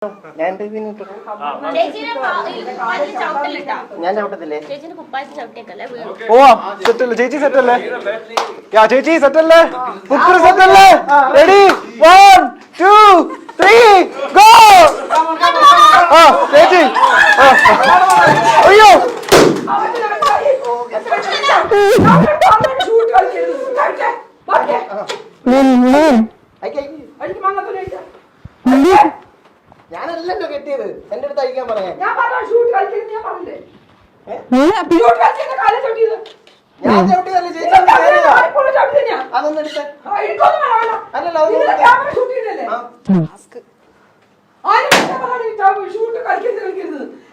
ഞാൻ ചവിട്ടത്തില്ലേ? പോവാം. സെറ്റല്ലേ ചേച്ചി? സെറ്റല്ലേ ചേച്ചി? സെറ്റല്ലേ? പുക്രു സെറ്റല്ലേ? Ready 1 2 3 go! ആ ചേച്ചി അയ്യോ ഞാനല്ലല്ലോ കെട്ടിയത്. എന്റെ അടുത്ത് അയക്കാൻ പറയാൻ ഞാൻ ചവിട്ടിയതല്ലേ ചേച്ചി? അതൊന്നും എടുത്ത് അല്ലല്ലോ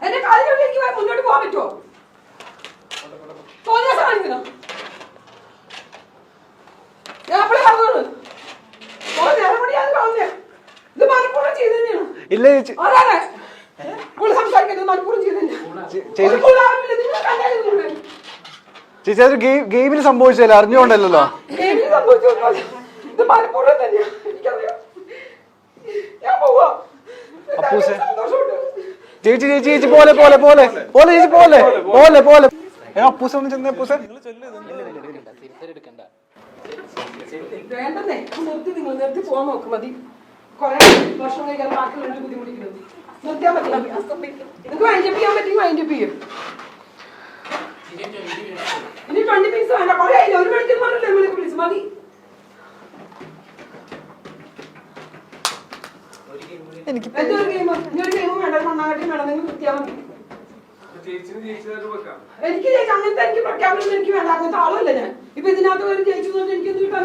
എന്റെ കാലിലേക്ക് മുന്നോട്ട് പോകാൻ പറ്റുമോ? തോന്നിയാസം കാണിക്കണം. ഞാൻ അപ്പളേ പറഞ്ഞോളൂ. ഇത് മനഃപൂർവ്വം ചെയ്ത് തന്നെയാണ്. ഇല്ല ചേച്ചി. സംസാരിക്കുന്നത് മനഃപൂർവ്വം ചെയ്ത് തന്നെയാണ്. ചേച്ചി അതൊരു ഗെയിമിന് സംഭവിച്ചല്ലേ? അറിഞ്ഞുകൊണ്ടല്ലോ. ഗെയിമിന് സംഭവിച്ചു. ഇത് മനഃപൂർവ്വം തന്നെയാണ്. എനിക്കറിയാം. ഞാൻ പോവാ. ചേച്ചി ചേച്ചി ചേച്ചി പോലെ പോലെ പോലെ പോലെ ചേച്ചി പോലെ പോലെ പോലെ അപ്പൂസ ഒന്ന് ചെന്നേ. അപ്പൂസ വേണ്ടെന്നേ. നിർത്തി. നിങ്ങൾ നിർത്തി പോകാൻ നോക്കും. മതി. കുറെ വർഷം കഴിക്കാൻ ബാക്കിയുള്ള ബുദ്ധിമുട്ടിക്കുന്നത് നിർത്തിയാൽ മതി. നിങ്ങൾക്ക് വൈൻഡപ്പ് ചെയ്യാൻ പറ്റുമെങ്കിൽ വൈൻഡപ്പ് ചെയ്യും. ഇനി 20 പീസ് വേണ്ട. കുറെ ആയില്ല. 1 മണിക്കൂർ പറഞ്ഞില്ലേ പ്ലീസ്? മതി. എനിക്ക് എന്തൊരു ഗെയിം? ഇനിയൊരു ഗെയിമും വേണ്ട. മണ്ണാകട്ടിയും വേണം. നിങ്ങൾ നിർത്തിയാൽ മതി. എനിക്ക് ജയിച്ചു അങ്ങനത്തെ എനിക്ക് പ്രഖ്യാപനം എനിക്ക് വേണ്ട. അങ്ങനത്തെ ആളല്ല ഞാൻ. ഇപ്പൊ ഇതിനകത്ത് വരെ ജയിച്ചു എനിക്ക് എന്ത് കിട്ടാൻ?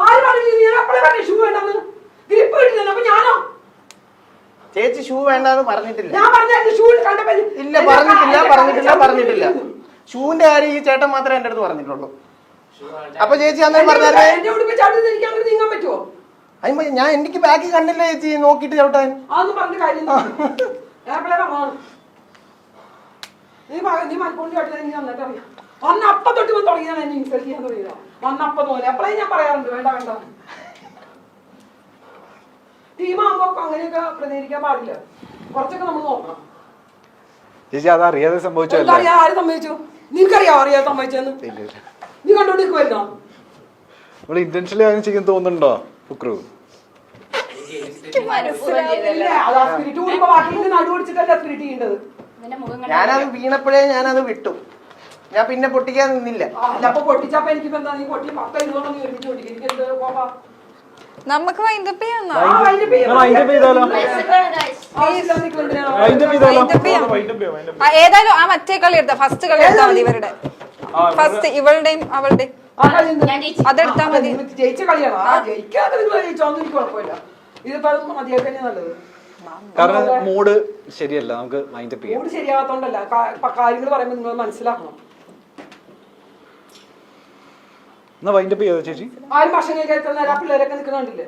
ആര് പറഞ്ഞു? ഞാൻ അപ്പഴേ പറഞ്ഞു ഷൂ വേണ്ടെന്ന്. ഗ്രിപ്പ് കിട്ടുന്നത്. അപ്പൊ ഞാനോ? ചേച്ചി ഷൂ വേണ്ടെന്ന് പറഞ്ഞിട്ടില്ല. ഞാൻ പറഞ്ഞു ഷൂ കണ്ടപ്പോ ഇല്ല പറഞ്ഞിട്ടില്ല. ഷൂവിന്റെ കാര്യം ഈ ചേട്ടൻ മാത്രമേ എന്റെ അടുത്ത് പറഞ്ഞിട്ടുള്ളൂ. അപ്പൊ ചേച്ചി അന്നേരം പറഞ്ഞാൽ എന്റെ ഉടുപ്പ് ചവിട്ടി എനിക്ക് അങ്ങനെ നീങ്ങാൻ പറ്റുമോ? ഞാൻ എനിക്ക് ബാക്കി കണ്ടില്ല ചേച്ചി. നോക്കിട്ട് ചവിട്ടാൻ അതൊന്നും പറഞ്ഞ കാര്യം നീ മലപ്പുറം ചവിട്ടില്ല. എനിക്ക് നന്നായിട്ട് അറിയാം. അന്നപ്പം തൊട്ട് തുടങ്ങിയാണ് എന്നെ ഇൻസൾട്ട് ചെയ്യാൻ തുടങ്ങിയത്. അന്നപ്പം പോലെ അപ്പളേ ഞാൻ പറയാറുണ്ട് വേണ്ട വേണ്ട. ടീമാകുമ്പോ അങ്ങനെയൊക്കെ പ്രതികരിക്കാൻ പാടില്ല. കുറച്ചൊക്കെ നമ്മൾ നോക്കണം. ചേച്ചി അത് അറിയാതെ സംഭവിച്ചല്ലോ. ആര് സംഭവിച്ചു? നിനക്കറിയാവോ അറിയാതെ സംഭവിച്ചെന്ന്? നീ കണ്ടോണ്ടിരിക്കുവായിരുന്നോ? ഇവിടെ ഇന്റൻഷനലി അങ്ങനെ ചെയ്യാൻ തോന്നുന്നുണ്ടോ പുക്രു? ഞാനത് വീണപ്പോഴേ ഞാനത് വിട്ടു. ഞാൻ പിന്നെ പൊട്ടിക്കാൻ നിന്നില്ല. പൊട്ടിച്ചപ്പോ എനിക്ക് എന്താ? നീ പൊട്ടി 10 ഇരുന്നോണ്ട് നീ ഒരുമിച്ച് പൊട്ടിക്കും. എനിക്ക് എന്ത് കോപ്പാ? നമുക്ക് വൈൻഡപ്പ് ചെയ്യാം. ഏതായാലും ആ മറ്റേ കളി എടുത്താ ഫസ്റ്റ് കളി എടുത്താ മതി. ഇവരുടെ ഫസ്റ്റ് ഇവളുടെയും അവളുടെയും അതെടുത്താ മതി. ജയിച്ച കളിയാണ്. ജയിക്കാതെ ജയിച്ചോന്നും എനിക്ക് കുഴപ്പമില്ല. ഇതിപ്പോ മതിയാക്കാൻ നല്ലത്. കാരണം മൂഡ് ശരിയല്ല. നമുക്ക് വൈൻഡപ്പ് ചെയ്യാം. മൂഡ് ശരിയാവാത്തോണ്ടല്ല. കാര്യങ്ങൾ പറയുമ്പോ നിങ്ങൾ മനസ്സിലാക്കണം. എന്നാ വൈൻഡപ്പ് ചെയ്യാതെ ചേച്ചി. ആരും ഭക്ഷണം കഴിക്കാൻ നേരം പിള്ളേരൊക്കെ നിൽക്കുന്നുണ്ടില്ലേ?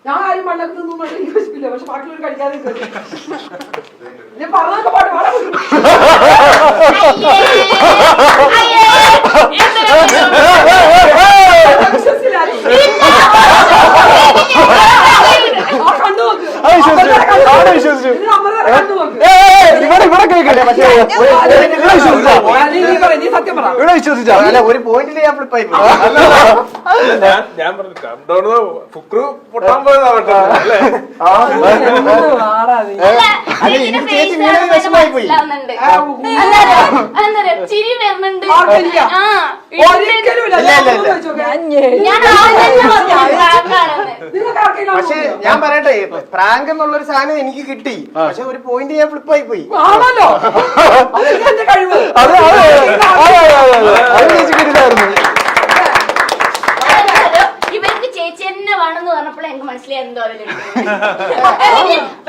ഞാൻ ആരും പണ്ടൊക്കെ നിന്നും എനിക്ക് വിശപ്പില്ല. പക്ഷെ ബാക്കിയുള്ളവർ കഴിക്കാതെ ഞാൻ പറഞ്ഞൊക്കെ പാട്ട് പാടാൻ ഒരു പോയിന്റിൽ ഞാൻ ഫ്ലിപ്പായി. ഞാൻ പറഞ്ഞു ഫുക്രു പൊട്ടാൻ പോയതാവട്ടെ. ചേച്ചി വീട് വിഷമായി പോയി. ചിരി വരുന്നുണ്ട്. പക്ഷെ ഞാൻ പറയട്ടെ, പ്രാങ്ക് എന്നുള്ളൊരു സാധനം എനിക്ക് കിട്ടി. പക്ഷെ ഒരു പോയിന്റ് ഞാൻ ഫ്ലിപ്പായി പോയി. ആണല്ലോ കഴിവ്. ഇവർക്ക് ചേച്ചി തന്നെ വേണമെന്ന് പറഞ്ഞപ്പോൾ എനിക്ക് മനസ്സിലായി.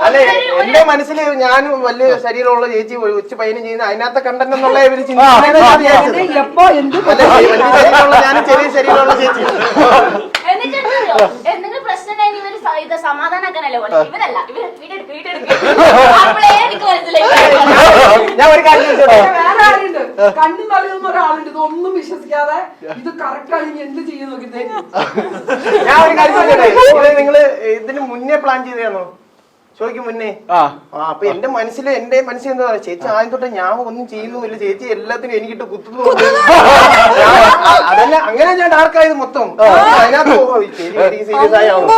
അല്ലെ എന്റെ മനസ്സിൽ ഞാനും വലിയ ശരീരമുള്ള ചേച്ചി ഉച്ച പയ്യനും ചെയ്യുന്ന അതിനകത്തെ കണ്ടന്റ് എന്നുള്ള ഇവര് ഞാനും ചെറിയ ശരീരമുള്ള ചേച്ചി. എന്തെങ്കിലും പ്രശ്നം ഉണ്ടായി ഇവര് ഇത് സമാധാനാക്കാനല്ലേ പോലെ ഇവരല്ല ഇവര് വീടെടുക്ക് അപ്പോഴേ എനിക്ക് മനസ്സിലായി. ഞാൻ ഒരു കാര്യം ചോദിച്ചോട്ടെ? വേറെ ആരുണ്ട് കണ്ണും തലയൊന്നും ഒരാളുണ്ട് ഇതൊന്നും വിശ്വസിക്കാതെ ഇത് കറക്റ്റ് ആയി എന്ത് ചെയ്യും നോക്കി. ഞാൻ ഒരു കാര്യം ചോദിച്ചോട്ടെ? ഇത് നിങ്ങള് ഇതിന് മുന്നേ പ്ലാൻ ചെയ്തതാണോ? ചോദിക്കും മുന്നേ. അപ്പൊ എന്റെ മനസ്സിൽ എന്താ പറയാ, ചേച്ചി ആദ്യം തൊട്ട് ഞാൻ ഒന്നും ചെയ്യുന്നുമില്ല, ചേച്ചി എല്ലാത്തിനും എനിക്കിട്ട് കുത്തുന്നു. അതല്ല, അങ്ങനെ ഞാൻ ഡാർക്കായത് മൊത്തം. അതിനകത്ത് സീരിയസ് ആയാവും.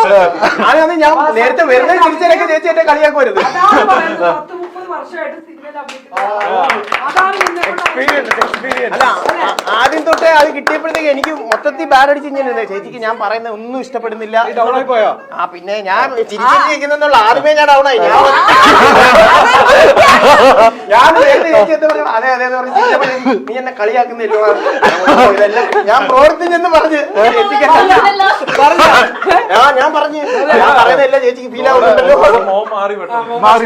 ഞാനത് ഞാൻ നേരത്തെ വരുന്ന തിരിച്ചൊക്കെ ചേച്ചി എന്നെ കളിയാക്കുവരുത്. അതാണ് പറയുന്നത് 10-30 വർഷമായിട്ട് സിനിമയിൽ അഭിനയിക്കുന്നത്. അതാണ് അല്ല, ആദ്യം തൊട്ടേ അത് കിട്ടിയപ്പോഴത്തേക്ക് എനിക്ക് മൊത്തത്തിൽ ബാഡ് അടിച്ച് കഴിഞ്ഞാൽ ചേച്ചിക്ക് ഞാൻ പറയുന്നത് ഒന്നും ഇഷ്ടപ്പെടുന്നില്ല. പോയോ? പിന്നെ ഞാൻ ചിരിച്ചിരിക്കുന്നുള്ള ആദ്യമേ ഞാൻ ഡൗൺ ആയി. ഞാൻ നേരത്തെ ചേച്ചി എന്താ പറഞ്ഞു, അതെ അതെ എന്ന് പറഞ്ഞു, നീ എന്നെ കളിയാക്കുന്നില്ലോ, ഇതെല്ലാം ഞാൻ പ്രവർത്തിച്ചെന്ന് പറഞ്ഞ് ചേച്ചിക്ക് ഞാൻ പറയുന്നതല്ല ചേച്ചിക്ക് ഫീൽ ആവുന്നുണ്ടല്ലോ. മോൻ മാറി പെട്ടെന്ന്. മാറി